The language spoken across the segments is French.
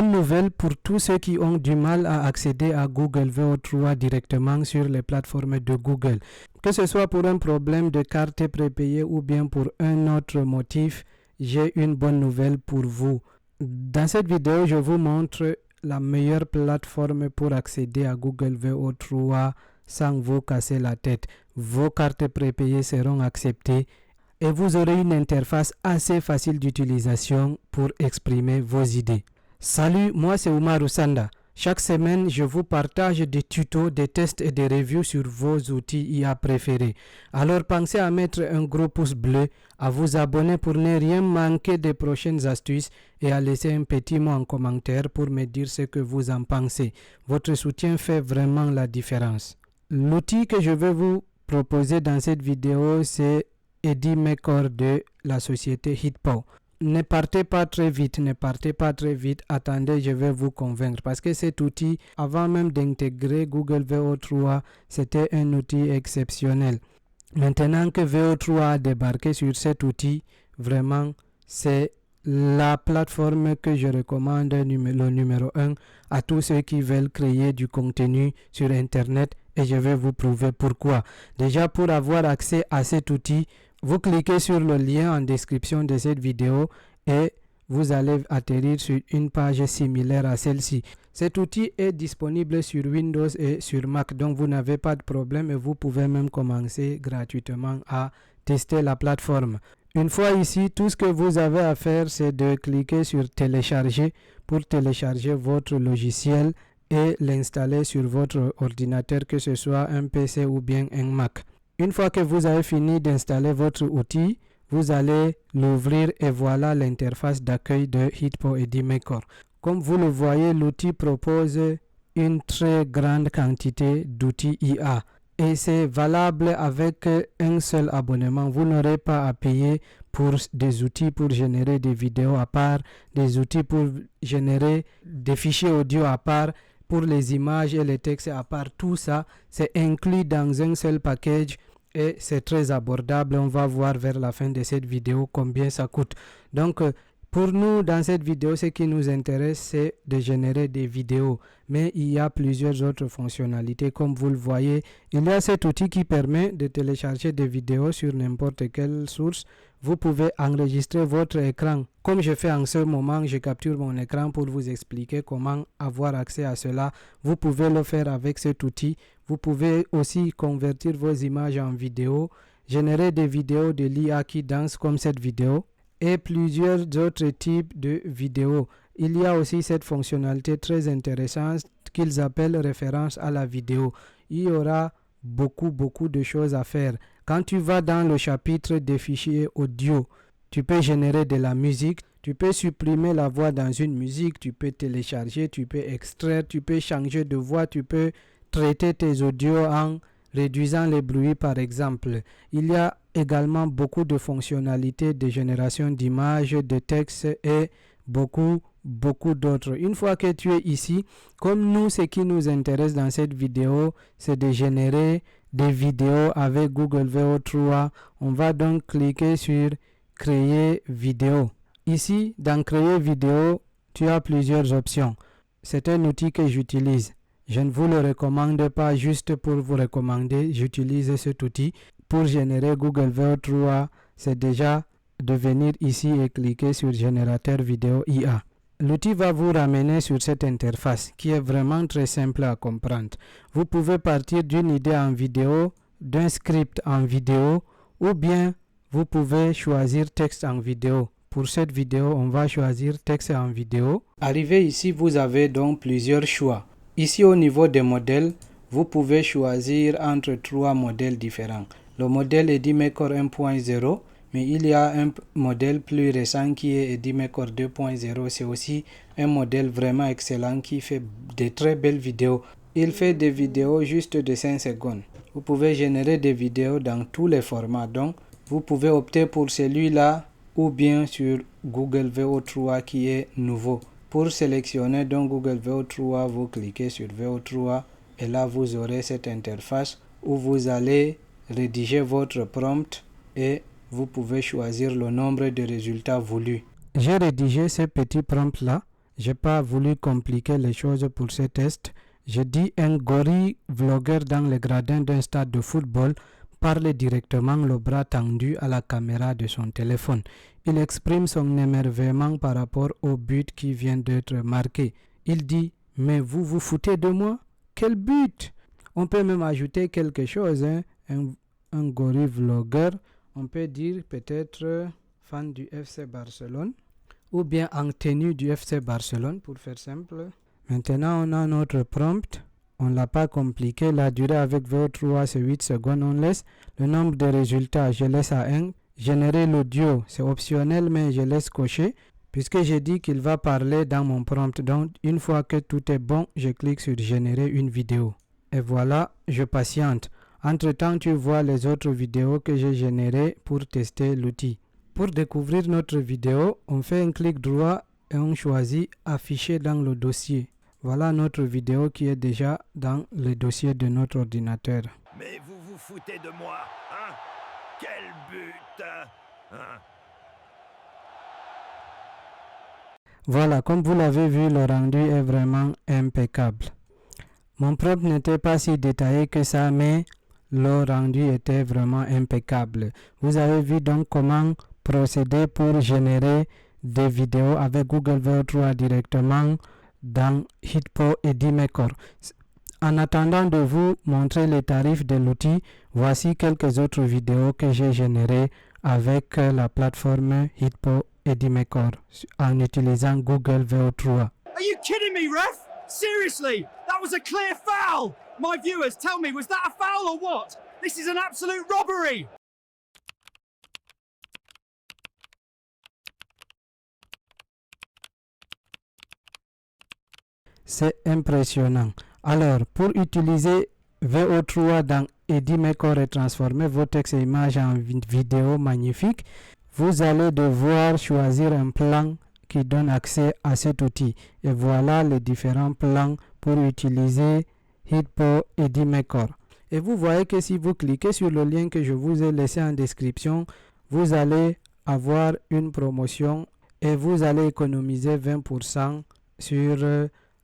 Bonne nouvelle pour tous ceux qui ont du mal à accéder à Google VO3 directement sur les plateformes de Google. Que ce soit pour un problème de carte prépayée ou bien pour un autre motif, j'ai une bonne nouvelle pour vous. Dans cette vidéo, je vous montre la meilleure plateforme pour accéder à Google VO3 sans vous casser la tête. Vos cartes prépayées seront acceptées et vous aurez une interface assez facile d'utilisation pour exprimer vos idées. Salut, moi c'est Oumar Sanda. Chaque semaine, je vous partage des tutos, des tests et des reviews sur vos outils IA préférés. Alors pensez à mettre un gros pouce bleu, à vous abonner pour ne rien manquer des prochaines astuces et à laisser un petit mot en commentaire pour me dire ce que vous en pensez. Votre soutien fait vraiment la différence. L'outil que je vais vous proposer dans cette vidéo, c'est Edimaker de la société Hitpo. Ne partez pas très vite, attendez, je vais vous convaincre parce que cet outil, avant même d'intégrer Google VO3, c'était un outil exceptionnel. Maintenant que VO3 a débarqué sur cet outil, vraiment, c'est la plateforme que je recommande, le numéro 1 à tous ceux qui veulent créer du contenu sur Internet et je vais vous prouver pourquoi. Déjà, pour avoir accès à cet outil, vous cliquez sur le lien en description de cette vidéo et vous allez atterrir sur une page similaire à celle-ci. Cet outil est disponible sur Windows et sur Mac, donc vous n'avez pas de problème et vous pouvez même commencer gratuitement à tester la plateforme. Une fois ici, tout ce que vous avez à faire, c'est de cliquer sur télécharger pour télécharger votre logiciel et l'installer sur votre ordinateur, que ce soit un PC ou bien un Mac. Une fois que vous avez fini d'installer votre outil, vous allez l'ouvrir et voilà l'interface d'accueil de Hitpo Edimaker. Comme vous le voyez, l'outil propose une très grande quantité d'outils IA et c'est valable avec un seul abonnement. Vous n'aurez pas à payer pour des outils pour générer des vidéos à part, des outils pour générer des fichiers audio à part, pour les images et les textes à part. Tout ça, c'est inclus dans un seul package et c'est très abordable. On va voir vers la fin de cette vidéo combien ça coûte. Donc, pour nous, dans cette vidéo, ce qui nous intéresse, c'est de générer des vidéos. Mais il y a plusieurs autres fonctionnalités. Comme vous le voyez, il y a cet outil qui permet de télécharger des vidéos sur n'importe quelle source. Vous pouvez enregistrer votre écran. Comme je fais en ce moment, je capture mon écran pour vous expliquer comment avoir accès à cela. Vous pouvez le faire avec cet outil. Vous pouvez aussi convertir vos images en vidéo, générer des vidéos de l'IA qui dansent comme cette vidéo et plusieurs autres types de vidéos. Il y a aussi cette fonctionnalité très intéressante qu'ils appellent référence à la vidéo. Il y aura beaucoup de choses à faire. Quand tu vas dans le chapitre des fichiers audio, tu peux générer de la musique, tu peux supprimer la voix dans une musique, tu peux télécharger, tu peux extraire, tu peux changer de voix, tu peux traiter tes audios en réduisant les bruits par exemple. Il y a également beaucoup de fonctionnalités de génération d'images, de textes et beaucoup d'autres. Une fois que tu es ici, comme nous, ce qui nous intéresse dans cette vidéo, c'est de générer des vidéos avec Google VO3. On va donc cliquer sur créer vidéo. Ici, dans créer vidéo, tu as plusieurs options. C'est un outil que j'utilise. Je ne vous le recommande pas juste pour vous recommander. J'utilise cet outil pour générer Google VO3. C'est déjà de venir ici et cliquer sur générateur vidéo IA. L'outil va vous ramener sur cette interface qui est vraiment très simple à comprendre. Vous pouvez partir d'une idée en vidéo, d'un script en vidéo ou bien vous pouvez choisir texte en vidéo. Pour cette vidéo, on va choisir texte en vidéo. Arrivé ici, vous avez donc plusieurs choix. Ici au niveau des modèles, vous pouvez choisir entre 3 modèles différents. Le modèle Edimaker 1.0, mais il y a un modèle plus récent qui est Edimaker 2.0. C'est aussi un modèle vraiment excellent qui fait de très belles vidéos. Il fait des vidéos juste de 5 secondes. Vous pouvez générer des vidéos dans tous les formats. Donc, vous pouvez opter pour celui-là ou bien sur Google VO3 qui est nouveau. Pour sélectionner donc Google VO3, vous cliquez sur VO3 et là vous aurez cette interface où vous allez rédiger votre prompt et vous pouvez choisir le nombre de résultats voulus. J'ai rédigé ce petit prompt là. J'ai pas voulu compliquer les choses pour ce test. Je dis un gorille vlogueur dans le gradin d'un stade de football parle directement le bras tendu à la caméra de son téléphone. Il exprime son émerveillement par rapport au but qui vient d'être marqué. Il dit « Mais vous vous foutez de moi? Quel but ?» On peut même ajouter quelque chose, hein? Un gorille vlogueur, on peut dire peut-être fan du FC Barcelone ou bien en tenue du FC Barcelone pour faire simple. Maintenant, on a notre prompt. On ne l'a pas compliqué. La durée avec VO3, c'est 8 secondes. On laisse le nombre de résultats. Je laisse à 1. Générer l'audio, c'est optionnel, mais je laisse cocher puisque j'ai dit qu'il va parler dans mon prompt. Donc, une fois que tout est bon, je clique sur générer une vidéo. Et voilà, je patiente. Entre-temps, tu vois les autres vidéos que j'ai générées pour tester l'outil. Pour découvrir notre vidéo, on fait un clic droit et on choisit afficher dans le dossier. Voilà notre vidéo qui est déjà dans le dossier de notre ordinateur. Mais vous vous foutez de moi, hein? Quel but, hein? Voilà, comme vous l'avez vu, le rendu est vraiment impeccable. Mon prompt n'était pas si détaillé que ça, mais le rendu était vraiment impeccable. Vous avez vu donc comment procéder pour générer des vidéos avec Google VO3 directement dans Hitpo Edimaker. En attendant de vous montrer les tarifs de l'outil, voici quelques autres vidéos que j'ai générées avec la plateforme Hitpo Edimaker en utilisant Google VO3. Are you kidding me, ref? Seriously, that was a clear foul! My viewers, tell me, was that a foul or what? This is an absolute robbery! C'est impressionnant. Alors, pour utiliser VO3 dans Edimaker et transformer vos textes et images en vidéo magnifique, vous allez devoir choisir un plan qui donne accès à cet outil. Et voilà les différents plans pour utiliser Hitpo Edimaker. Et vous voyez que si vous cliquez sur le lien que je vous ai laissé en description, vous allez avoir une promotion et vous allez économiser 20% sur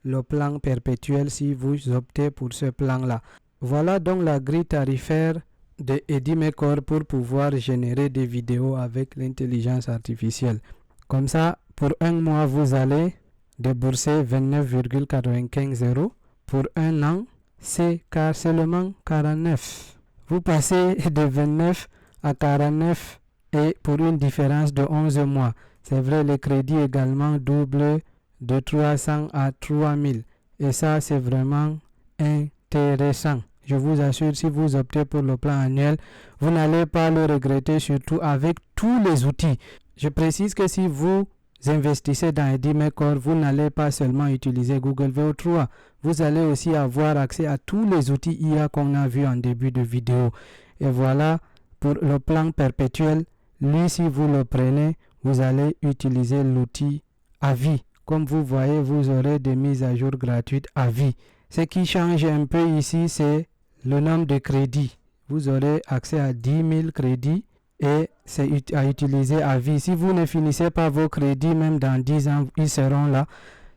le plan perpétuel si vous optez pour ce plan-là. Voilà donc la grille tarifaire de Edimaker pour pouvoir générer des vidéos avec l'intelligence artificielle. Comme ça, pour un mois, vous allez débourser 29,95 €. Pour un an, c'est seulement 49. Vous passez de 29 à 49 et pour une différence de 11 mois. C'est vrai, le crédit également double de 300 à 3000. Et ça, c'est vraiment intéressant. Je vous assure, si vous optez pour le plan annuel, vous n'allez pas le regretter, surtout avec tous les outils. Je précise que si vous investissez dans Edimaker, vous n'allez pas seulement utiliser Google VO3, vous allez aussi avoir accès à tous les outils IA qu'on a vu en début de vidéo. Et voilà, pour le plan perpétuel, lui, si vous le prenez, vous allez utiliser l'outil à vie. Comme vous voyez, vous aurez des mises à jour gratuites à vie. Ce qui change un peu ici, c'est le nombre de crédits. Vous aurez accès à 10 000 crédits et c'est à utiliser à vie. Si vous ne finissez pas vos crédits, même dans 10 ans, ils seront là.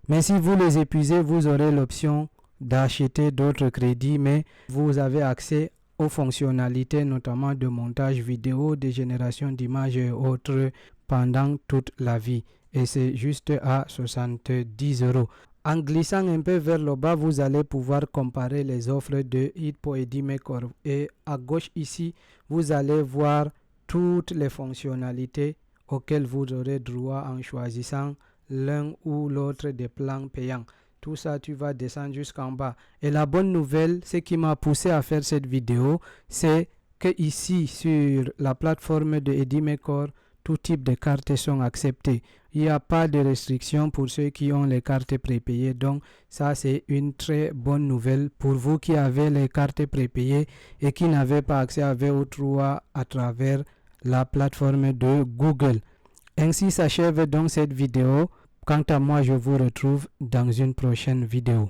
Mais si vous les épuisez, vous aurez l'option d'acheter d'autres crédits, mais vous avez accès aux fonctionnalités, notamment de montage vidéo, de génération d'images et autres pendant toute la vie. Et c'est juste à 70 €. En glissant un peu vers le bas, vous allez pouvoir comparer les offres de Hitpo Edimaker. Et à gauche ici, vous allez voir toutes les fonctionnalités auxquelles vous aurez droit en choisissant l'un ou l'autre des plans payants. Tout ça, tu vas descendre jusqu'en bas. Et la bonne nouvelle, ce qui m'a poussé à faire cette vidéo, c'est que ici, sur la plateforme de Edimaker, tout type de cartes sont acceptées. Il n'y a pas de restrictions pour ceux qui ont les cartes prépayées. Donc, ça, c'est une très bonne nouvelle pour vous qui avez les cartes prépayées et qui n'avez pas accès à VO3 à travers la plateforme de Google. Ainsi s'achève donc cette vidéo. Quant à moi, je vous retrouve dans une prochaine vidéo.